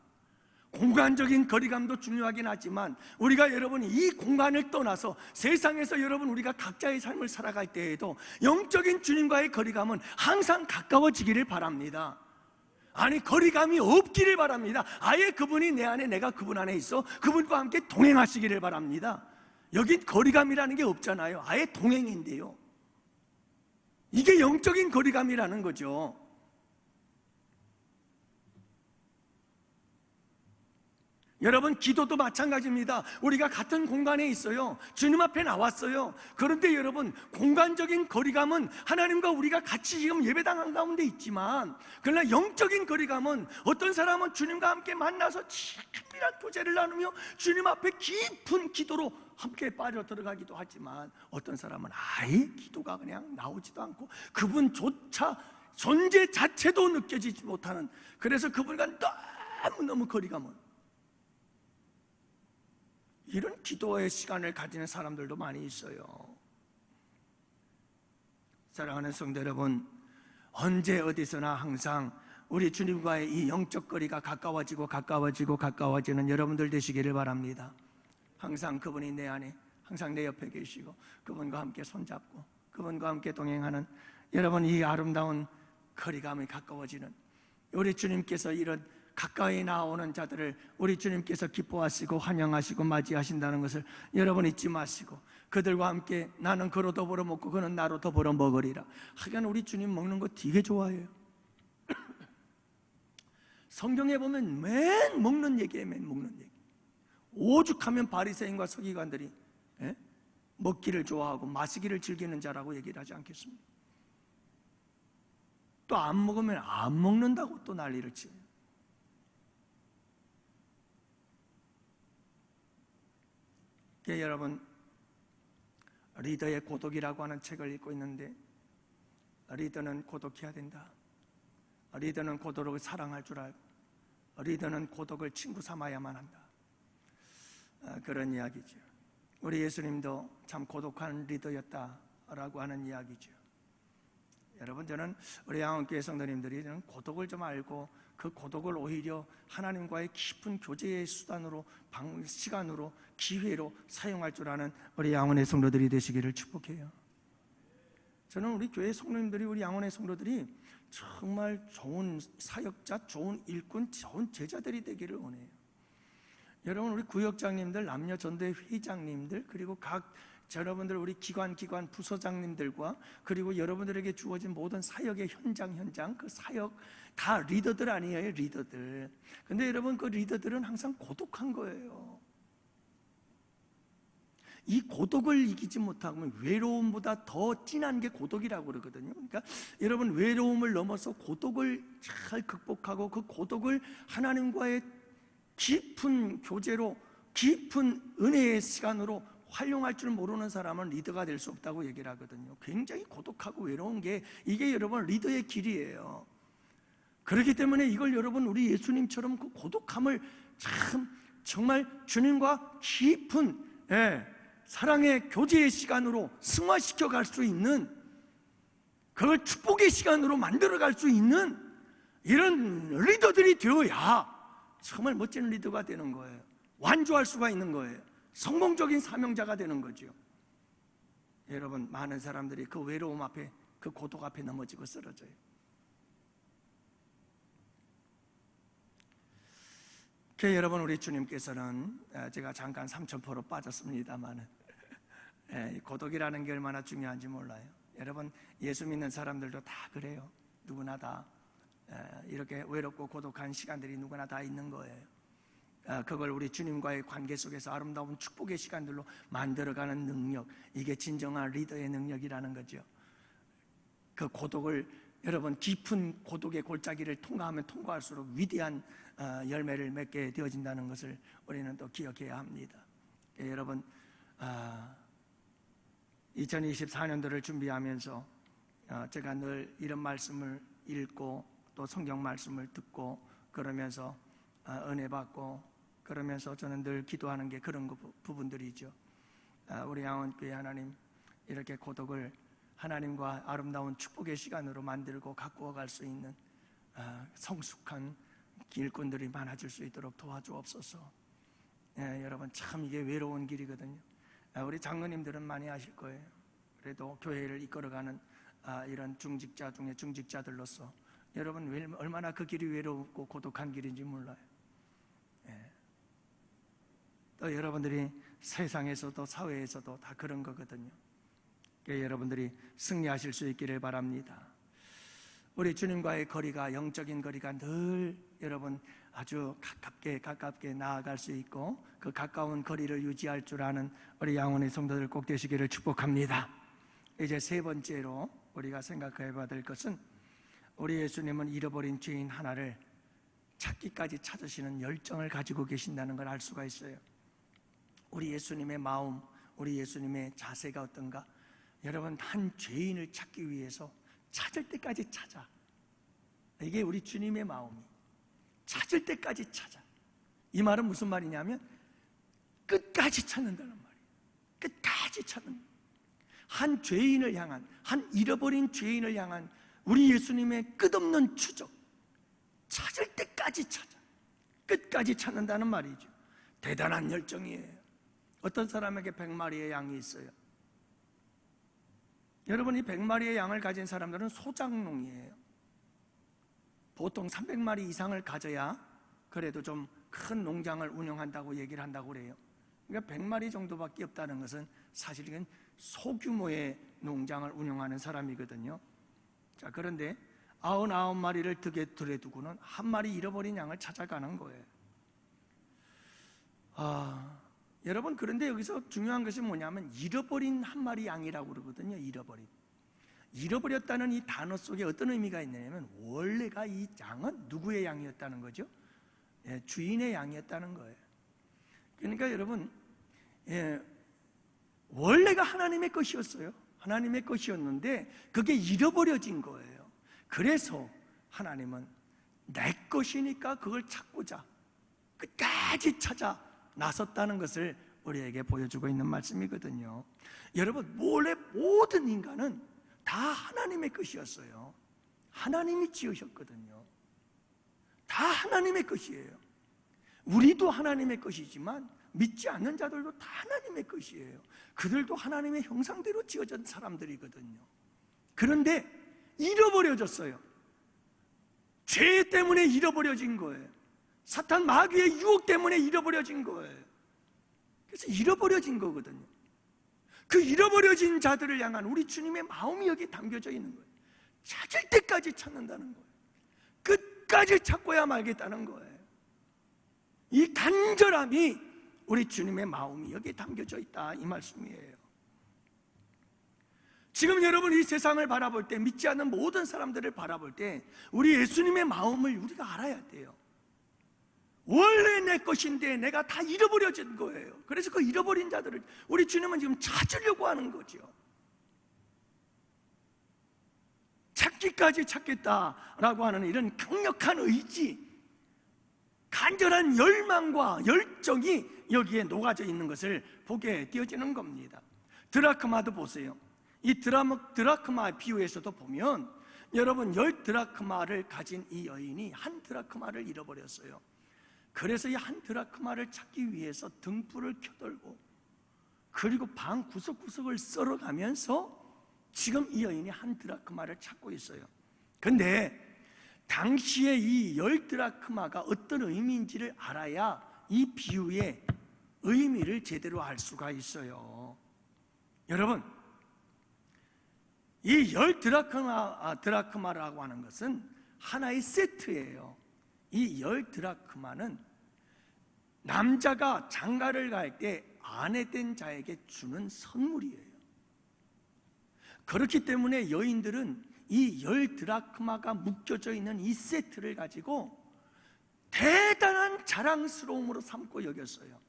공간적인 거리감도 중요하긴 하지만 우리가 여러분이 이 공간을 떠나서 세상에서 여러분 우리가 각자의 삶을 살아갈 때에도 영적인 주님과의 거리감은 항상 가까워지기를 바랍니다. 아니, 거리감이 없기를 바랍니다. 아예 그분이 내 안에, 내가 그분 안에 있어 그분과 함께 동행하시기를 바랍니다. 여기 거리감이라는 게 없잖아요. 아예 동행인데요. 이게 영적인 거리감이라는 거죠. 여러분, 기도도 마찬가지입니다. 우리가 같은 공간에 있어요. 주님 앞에 나왔어요. 그런데 여러분, 공간적인 거리감은 하나님과 우리가 같이 지금 예배당 가운데 있지만, 그러나 영적인 거리감은 어떤 사람은 주님과 함께 만나서 친밀한 교제를 나누며 주님 앞에 깊은 기도로 함께 빠져 들어가기도 하지만, 어떤 사람은 아예 기도가 그냥 나오지도 않고 그분조차 존재 자체도 느껴지지 못하는, 그래서 그분과 너무너무 거리감은, 이런 기도의 시간을 가지는 사람들도 많이 있어요. 사랑하는 성도 여러분, 언제 어디서나 항상 우리 주님과의 이 영적 거리가 가까워지는 여러분들 되시기를 바랍니다. 항상 그분이 내 안에, 항상 내 옆에 계시고 그분과 함께 손잡고 그분과 함께 동행하는 여러분, 이 아름다운 거리감이 가까워지는, 우리 주님께서 이런 가까이 나오는 자들을 우리 주님께서 기뻐하시고 환영하시고 맞이하신다는 것을 여러분 잊지 마시고, 그들과 함께 나는 그로 더불어 먹고 그는 나로 더불어 먹으리라. 하여간 우리 주님 먹는 거 되게 좋아해요. 성경에 보면 맨 먹는 얘기예요. 맨 먹는 얘기. 오죽하면 바리새인과 서기관들이 먹기를 좋아하고 마시기를 즐기는 자라고 얘기를 하지 않겠습니까? 또 안 먹으면 안 먹는다고 또 난리를 치요. 여러분, 리더의 고독이라고 하는 책을 읽고 있는데, 리더는 고독해야 된다. 리더는 고독을 사랑할 줄 알고, 리더는 고독을 친구 삼아야만 한다. 그런 이야기죠. 우리 예수님도 참 고독한 리더였다라고 하는 이야기죠. 여러분, 저는 우리 양원교회 성도님들이 고독을 좀 알고 그 고독을 오히려 하나님과의 깊은 교제의 수단으로, 시간으로, 기회로 사용할 줄 아는 우리 양원의 성도들이 되시기를 축복해요. 저는 우리 교회 성도님들이, 우리 양원의 성도들이 정말 좋은 사역자, 좋은 일꾼, 좋은 제자들이 되기를 원해요. 여러분, 우리 구역장님들, 남녀전도회 회장님들, 그리고 각 여러분들 우리 기관 부서장님들과, 그리고 여러분들에게 주어진 모든 사역의 현장 그 사역 다 리더들 아니에요, 리더들. 근데 여러분, 그 리더들은 항상 고독한 거예요. 이 고독을 이기지 못하면 외로움보다 더 진한 게 고독이라고 그러거든요. 그러니까 여러분, 외로움을 넘어서 고독을 잘 극복하고 그 고독을 하나님과의 깊은 교제로, 깊은 은혜의 시간으로 활용할 줄 모르는 사람은 리더가 될 수 없다고 얘기를 하거든요. 굉장히 고독하고 외로운 게, 이게 여러분 리더의 길이에요. 그렇기 때문에 이걸 여러분, 우리 예수님처럼 그 고독함을 정말 주님과 깊은 사랑의 교제의 시간으로 승화시켜 갈 수 있는, 그걸 축복의 시간으로 만들어 갈 수 있는 이런 리더들이 되어야 정말 멋진 리더가 되는 거예요. 완주할 수가 있는 거예요. 성공적인 사명자가 되는 거죠. 여러분, 많은 사람들이 그 외로움 앞에, 그 고독 앞에 넘어지고 쓰러져요. 교회 여러분, 우리 주님께서는 제가 잠깐 삼천포로 빠졌습니다만 고독이라는 게 얼마나 중요한지 몰라요. 여러분, 예수 믿는 사람들도 다 그래요. 누구나 다 이렇게 외롭고 고독한 시간들이 누구나 다 있는 거예요. 그걸 우리 주님과의 관계 속에서 아름다운 축복의 시간들로 만들어가는 능력, 이게 진정한 리더의 능력이라는 거죠. 그 고독을, 여러분, 깊은 고독의 골짜기를 통과하면 통과할수록 위대한 열매를 맺게 되어진다는 것을 우리는 또 기억해야 합니다. 여러분, 2024년도를 준비하면서 제가 늘 이런 말씀을 읽고 또 성경 말씀을 듣고 그러면서 은혜 받고 그러면서 저는 늘 기도하는 게 그런 부분들이죠. 우리 양원교회 하나님, 이렇게 고독을 하나님과 아름다운 축복의 시간으로 만들고 가꾸어 갈 수 있는 성숙한 일꾼들이 많아질 수 있도록 도와주옵소서. 여러분, 참 이게 외로운 길이거든요. 우리 장로님들은 많이 아실 거예요. 그래도 교회를 이끌어가는 이런 중직자 중에 중직자들로서 여러분, 얼마나 그 길이 외롭고 고독한 길인지 몰라요. 또 여러분들이 세상에서도 사회에서도 다 그런 거거든요. 여러분들이 승리하실 수 있기를 바랍니다. 우리 주님과의 거리가, 영적인 거리가 늘 여러분 아주 가깝게 나아갈 수 있고 그 가까운 거리를 유지할 줄 아는 우리 양원의 성도들 꼭 되시기를 축복합니다. 이제 세 번째로 우리가 생각해 봐야 될 것은, 우리 예수님은 잃어버린 죄인 하나를 찾기까지 찾으시는 열정을 가지고 계신다는 걸 알 수가 있어요. 우리 예수님의 마음, 우리 예수님의 자세가 어떤가? 여러분, 한 죄인을 찾기 위해서 찾을 때까지 찾아. 이게 우리 주님의 마음이, 찾을 때까지 찾아. 이 말은 무슨 말이냐면 끝까지 찾는다는 말이에요. 끝까지 찾는, 한 죄인을 향한, 한 잃어버린 죄인을 향한 우리 예수님의 끝없는 추적, 찾을 때까지 찾아. 끝까지 찾는다는 말이죠. 대단한 열정이에요. 어떤 사람에게 100마리의 양이 있어요. 여러분, 이 100마리의 양을 가진 사람들은 소장농이에요. 보통 300마리 이상을 가져야 그래도 좀 큰 농장을 운영한다고 얘기를 한다고 그래요. 그러니까 100마리 정도밖에 없다는 것은 사실은 소규모의 농장을 운영하는 사람이거든요. 자, 그런데 99마리를 득에 들여두고는 한 마리 잃어버린 양을 찾아가는 거예요. 여러분, 그런데 여기서 중요한 것이 뭐냐면 잃어버린 한 마리 양이라고 그러거든요. 잃어버렸다는 이 단어 속에 어떤 의미가 있냐면, 원래가 이 양은 누구의 양이었다는 거죠? 주인의 양이었다는 거예요. 그러니까 여러분, 원래가 하나님의 것이었어요. 하나님의 것이었는데 그게 잃어버려진 거예요. 그래서 하나님은 내 것이니까 그걸 찾고자 끝까지 찾아 나섰다는 것을 우리에게 보여주고 있는 말씀이거든요. 여러분, 원래 모든 인간은 다 하나님의 것이었어요. 하나님이 지으셨거든요. 다 하나님의 것이에요. 우리도 하나님의 것이지만 믿지 않는 자들도 다 하나님의 것이에요. 그들도 하나님의 형상대로 지어진 사람들이거든요. 그런데 잃어버려졌어요. 죄 때문에 잃어버려진 거예요. 사탄 마귀의 유혹 때문에 잃어버려진 거예요. 그래서 잃어버려진 거거든요. 그 잃어버려진 자들을 향한 우리 주님의 마음이 여기 담겨져 있는 거예요. 찾을 때까지 찾는다는 거예요. 끝까지 찾고야 말겠다는 거예요. 이 간절함이 우리 주님의 마음이 여기에 담겨져 있다, 이 말씀이에요. 지금 여러분, 이 세상을 바라볼 때, 믿지 않는 모든 사람들을 바라볼 때 우리 예수님의 마음을 우리가 알아야 돼요. 원래 내 것인데 내가 다 잃어버려진 거예요. 그래서 그 잃어버린 자들을 우리 주님은 지금 찾으려고 하는 거죠. 찾기까지 찾겠다라고 하는 이런 강력한 의지, 간절한 열망과 열정이 여기에 녹아져 있는 것을 보게 되어지는 겁니다. 드라크마도 보세요. 이 드라크마 비유에서도 보면, 여러분, 10드라크마를 가진 이 여인이 한 드라크마를 잃어버렸어요. 그래서 이 한 드라크마를 찾기 위해서 등불을 켜들고, 그리고 방 구석구석을 썰어가면서 지금 이 여인이 한 드라크마를 찾고 있어요. 근데 당시에 이 10드라크마가 어떤 의미인지를 알아야 이 비유의 의미를 제대로 알 수가 있어요. 여러분, 이 10드라크마라고 하는 것은 하나의 세트예요. 이 10드라크마는 남자가 장가를 갈 때 아내된 자에게 주는 선물이에요. 그렇기 때문에 여인들은 이 10드라크마가 묶여져 있는 이 세트를 가지고 대단한 자랑스러움으로 삼고 여겼어요.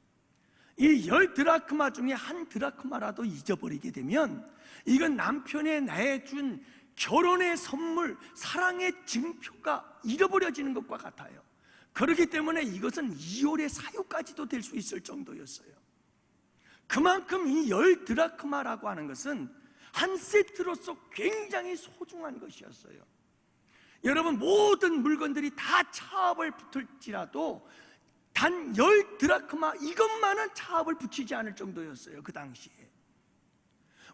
이 10드라크마 중에 한 드라크마라도 잊어버리게 되면 이건 남편의 나에 준 결혼의 선물, 사랑의 증표가 잃어버려지는 것과 같아요. 그렇기 때문에 이것은 이혼의 사유까지도 될 수 있을 정도였어요. 그만큼 이 10드라크마라고 하는 것은 한 세트로서 굉장히 소중한 것이었어요. 여러분, 모든 물건들이 다 차압을 붙을지라도 단 10드라크마 이것만은 차압을 붙이지 않을 정도였어요. 그 당시에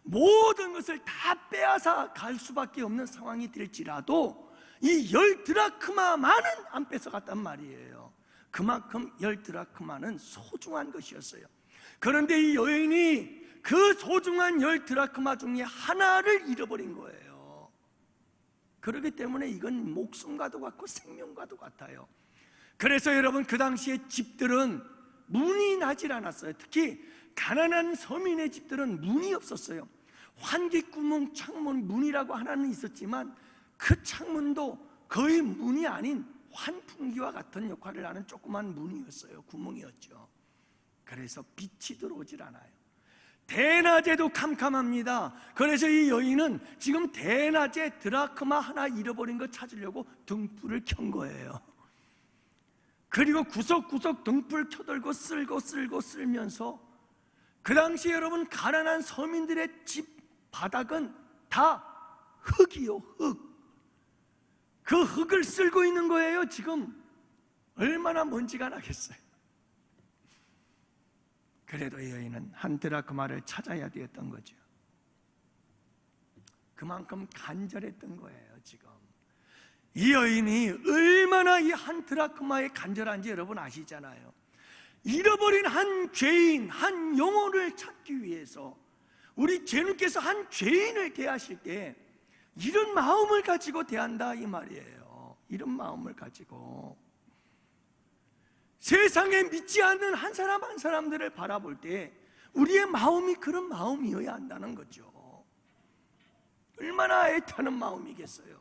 모든 것을 다 빼앗아 갈 수밖에 없는 상황이 될지라도 이 10드라크마만은 안 뺏어갔단 말이에요. 그만큼 10드라크마는 소중한 것이었어요. 그런데 이 여인이 그 소중한 10드라크마 중에 하나를 잃어버린 거예요. 그렇기 때문에 이건 목숨과도 같고 생명과도 같아요. 그래서 여러분, 그 당시에 집들은 문이 나질 않았어요. 특히 가난한 서민의 집들은 문이 없었어요. 환기구멍 창문 문이라고 하나는 있었지만 그 창문도 거의 문이 아닌 환풍기와 같은 역할을 하는 조그만 문이었어요. 구멍이었죠. 그래서 빛이 들어오질 않아요. 대낮에도 캄캄합니다. 그래서 이 여인은 지금 대낮에 드라크마 하나 잃어버린 거 찾으려고 등불을 켠 거예요. 그리고 구석구석 등불 켜들고 쓸면서 그 당시 여러분, 가난한 서민들의 집 바닥은 다 흙이요, 흙. 그 흙을 쓸고 있는 거예요. 지금 얼마나 먼지가 나겠어요. 그래도 이 여인은 한 드라크마를 찾아야 되었던 거죠. 그만큼 간절했던 거예요. 지금 이 여인이 얼마나 이 한 드라크마에 간절한지 여러분 아시잖아요. 잃어버린 한 죄인, 한 영혼을 찾기 위해서 우리 주님께서 한 죄인을 대하실 때 이런 마음을 가지고 대한다 이 말이에요. 이런 마음을 가지고 세상에 믿지 않는 한 사람 한 사람들을 바라볼 때 우리의 마음이 그런 마음이어야 한다는 거죠. 얼마나 애타는 마음이겠어요.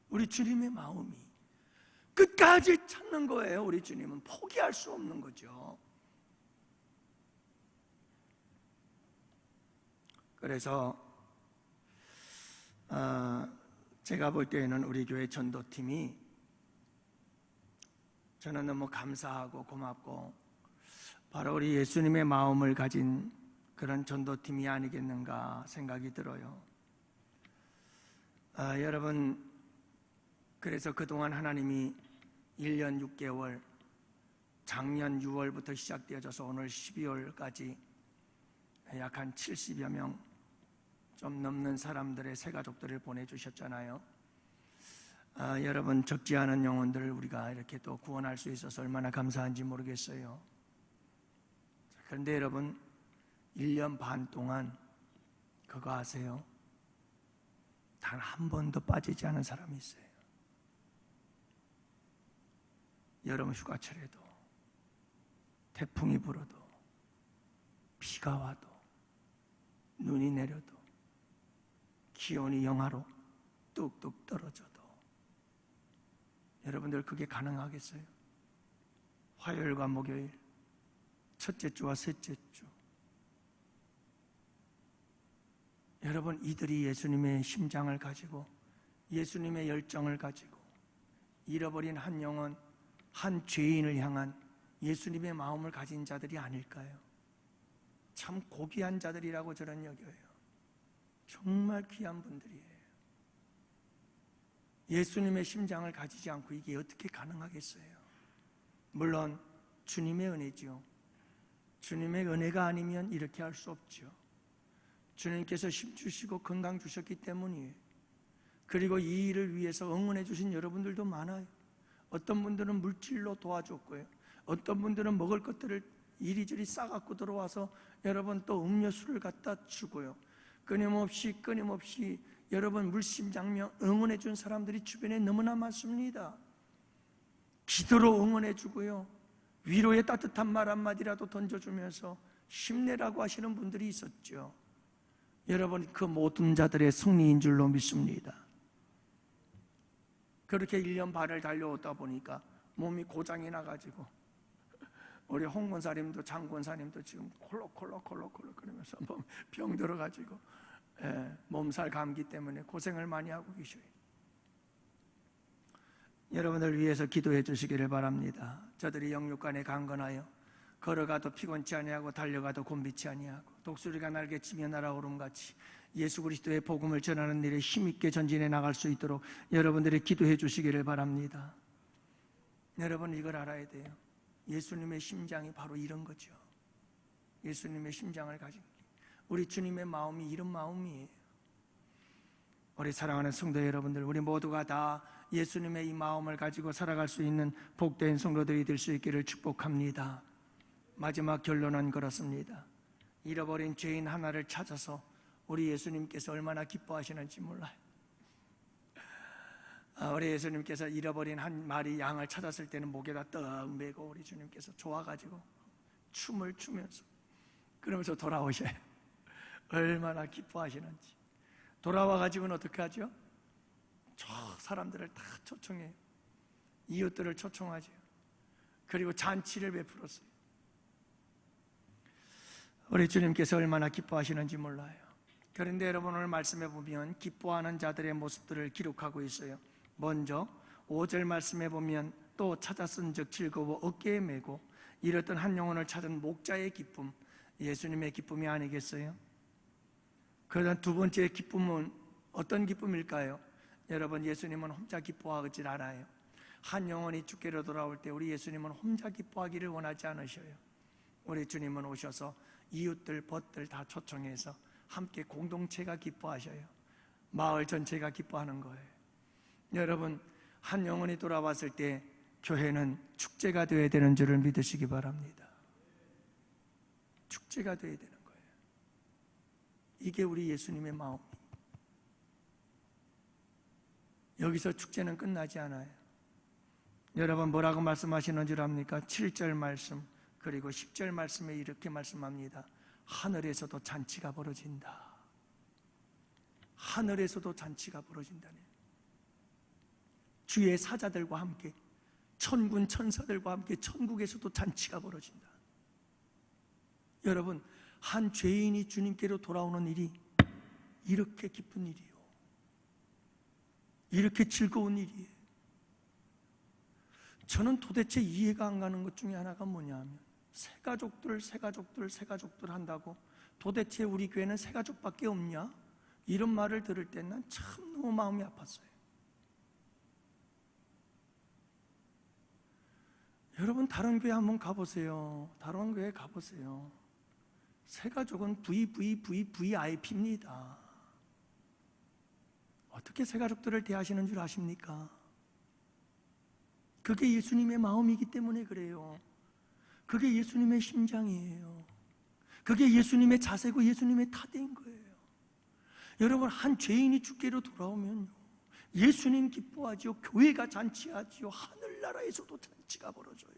우리 주님의 마음이 끝까지 찾는 거예요. 우리 주님은 포기할 수 없는 거죠. 그래서 제가 볼 때에는 우리 교회 전도팀이 저는 너무 감사하고 고맙고 바로 우리 예수님의 마음을 가진 그런 전도팀이 아니겠는가 생각이 들어요. 여러분, 그래서 그동안 하나님이 1년 6개월, 작년 6월부터 시작되어져서 오늘 12월까지 약 한 70여 명 좀 넘는 사람들의 새 가족들을 보내주셨잖아요. 여러분, 적지 않은 영혼들을 우리가 이렇게 또 구원할 수 있어서 얼마나 감사한지 모르겠어요. 그런데 여러분, 1년 반 동안 그거 아세요? 단 한 번도 빠지지 않은 사람이 있어요. 여름 휴가철에도, 태풍이 불어도, 비가 와도, 눈이 내려도, 기온이 영하로 뚝뚝 떨어져도 여러분들 그게 가능하겠어요? 화요일과 목요일, 첫째 주와 셋째 주, 여러분, 이들이 예수님의 심장을 가지고 예수님의 열정을 가지고 잃어버린 한 영혼, 한 죄인을 향한 예수님의 마음을 가진 자들이 아닐까요? 참 고귀한 자들이라고 저는 여겨요. 정말 귀한 분들이에요. 예수님의 심장을 가지지 않고 이게 어떻게 가능하겠어요? 물론 주님의 은혜죠. 주님의 은혜가 아니면 이렇게 할 수 없죠. 주님께서 힘 주시고 건강 주셨기 때문이에요. 그리고 이 일을 위해서 응원해 주신 여러분들도 많아요. 어떤 분들은 물질로 도와줬고요, 어떤 분들은 먹을 것들을 이리저리 싸갖고 들어와서 여러분 또 음료수를 갖다 주고요, 끊임없이 여러분 물심장면 응원해 준 사람들이 주변에 너무나 많습니다. 기도로 응원해 주고요, 위로의 따뜻한 말 한마디라도 던져주면서 힘내라고 하시는 분들이 있었죠. 여러분, 그 모든 자들의 승리인 줄로 믿습니다. 그렇게 1년 반을 달려오다 보니까 몸이 고장이 나가지고 우리 홍 권사님도 장 권사님도 지금 콜록콜록 그러면서 병 들어가지고 몸살 감기 때문에 고생을 많이 하고 계셔요. 여러분을 위해서 기도해 주시기를 바랍니다. 저들이 영육간에 강건하여 걸어가도 피곤치 아니하고 달려가도 곤비치 아니하고 독수리가 날개치며 날아오름같이 예수 그리스도의 복음을 전하는 일에 힘있게 전진해 나갈 수 있도록 여러분들이 기도해 주시기를 바랍니다. 여러분, 이걸 알아야 돼요. 예수님의 심장이 바로 이런 거죠. 예수님의 심장을 가진 우리 주님의 마음이 이런 마음이에요. 우리 사랑하는 성도 여러분들, 우리 모두가 다 예수님의 이 마음을 가지고 살아갈 수 있는 복된 성도들이 될 수 있기를 축복합니다. 마지막 결론은 그렇습니다. 잃어버린 죄인 하나를 찾아서 우리 예수님께서 얼마나 기뻐하시는지 몰라요. 우리 예수님께서 잃어버린 한 마리 양을 찾았을 때는 목에다 떡 메고 우리 주님께서 좋아가지고 춤을 추면서 그러면서 돌아오셔요. 얼마나 기뻐하시는지. 돌아와가지고는 어떻게 하죠? 저 사람들을 다 초청해요. 이웃들을 초청하죠. 그리고 잔치를 베풀었어요. 우리 주님께서 얼마나 기뻐하시는지 몰라요. 그런데 여러분, 오늘 말씀해 보면 기뻐하는 자들의 모습들을 기록하고 있어요. 먼저 5절 말씀해 보면 또 찾았은즉 즐거워 어깨에 메고 잃었던 한 영혼을 찾은 목자의 기쁨, 예수님의 기쁨이 아니겠어요? 그다음 두 번째 기쁨은 어떤 기쁨일까요? 여러분, 예수님은 혼자 기뻐하지 않아요. 한 영혼이 주께로 돌아올 때 우리 예수님은 혼자 기뻐하기를 원하지 않으셔요. 우리 주님은 오셔서 이웃들, 벗들 다 초청해서 함께 공동체가 기뻐하셔요. 마을 전체가 기뻐하는 거예요. 여러분, 한 영혼이 돌아왔을 때 교회는 축제가 되어야 되는 줄을 믿으시기 바랍니다. 축제가 되어야 되는 거예요. 이게 우리 예수님의 마음. 여기서 축제는 끝나지 않아요. 여러분, 뭐라고 말씀하시는 줄 압니까? 7절 말씀 그리고 10절 말씀에 이렇게 말씀합니다. 하늘에서도 잔치가 벌어진다. 하늘에서도 잔치가 벌어진다네. 주의 사자들과 함께, 천군 천사들과 함께 천국에서도 잔치가 벌어진다. 여러분, 한 죄인이 주님께로 돌아오는 일이 이렇게 기쁜 일이요, 이렇게 즐거운 일이에요. 저는 도대체 이해가 안 가는 것 중에 하나가 뭐냐 하면, 새가족들 한다고 도대체 우리 교회는 새가족밖에 없냐? 이런 말을 들을 때 난 참 너무 마음이 아팠어요. 여러분, 다른 교회 한번 가보세요. 다른 교회 가보세요. 새가족은 VVVVIP입니다. 어떻게 새가족들을 대하시는 줄 아십니까? 그게 예수님의 마음이기 때문에 그래요. 그게 예수님의 심장이에요. 그게 예수님의 자세고 예수님의 타대인 거예요. 여러분, 한 죄인이 주께로 돌아오면 예수님 기뻐하지요. 교회가 잔치하지요. 하늘나라에서도 잔치가 벌어져요.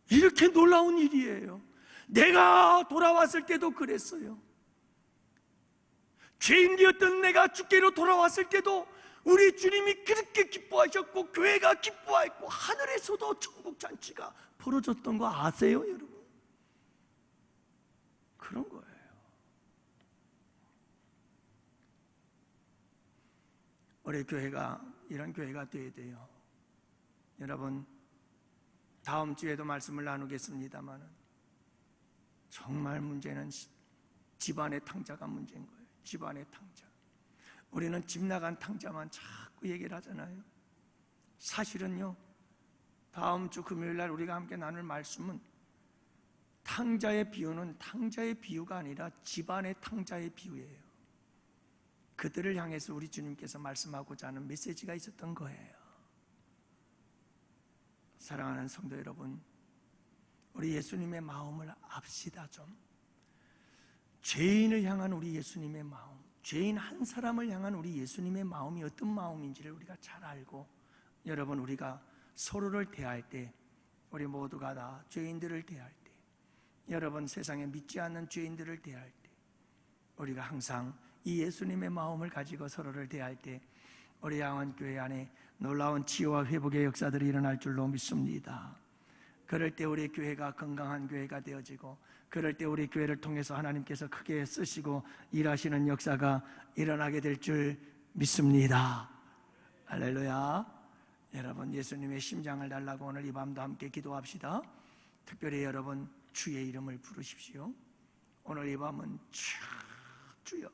이렇게 놀라운 일이에요. 내가 돌아왔을 때도 그랬어요. 죄인이었던 내가 주께로 돌아왔을 때도 우리 주님이 그렇게 기뻐하셨고 교회가 기뻐했고 하늘에서도 천국 잔치가 벌어졌던 거 아세요, 여러분? 그런 거예요. 우리 교회가 이런 교회가 되어야 돼요. 여러분, 다음 주에도 말씀을 나누겠습니다만 정말 문제는 집안의 탕자가 문제인 거예요. 집안의 탕자. 우리는 집 나간 탕자만 자꾸 얘기를 하잖아요. 사실은요, 다음 주 금요일 날 우리가 함께 나눌 말씀은 탕자의 비유는 탕자의 비유가 아니라 집안의 탕자의 비유예요. 그들을 향해서 우리 주님께서 말씀하고자 하는 메시지가 있었던 거예요. 사랑하는 성도 여러분, 우리 예수님의 마음을 압시다. 좀 죄인을 향한 우리 예수님의 마음, 죄인 한 사람을 향한 우리 예수님의 마음이 어떤 마음인지를 우리가 잘 알고, 여러분, 우리가 서로를 대할 때, 우리 모두가 다 죄인들을 대할 때, 여러분, 세상에 믿지 않는 죄인들을 대할 때, 우리가 항상 이 예수님의 마음을 가지고 서로를 대할 때 우리 양원교회 안에 놀라운 치유와 회복의 역사들이 일어날 줄로 믿습니다. 그럴 때 우리 교회가 건강한 교회가 되어지고, 그럴 때 우리 교회를 통해서 하나님께서 크게 쓰시고 일하시는 역사가 일어나게 될 줄 믿습니다. 할렐루야. 여러분, 예수님의 심장을 달라고 오늘 이 밤도 함께 기도합시다. 특별히 여러분, 주의 이름을 부르십시오. 오늘 이 밤은 주여,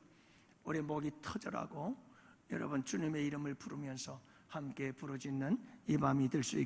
우리 목이 터져라고 여러분 주님의 이름을 부르면서 함께 부르짖는 이 밤이 될 수 있게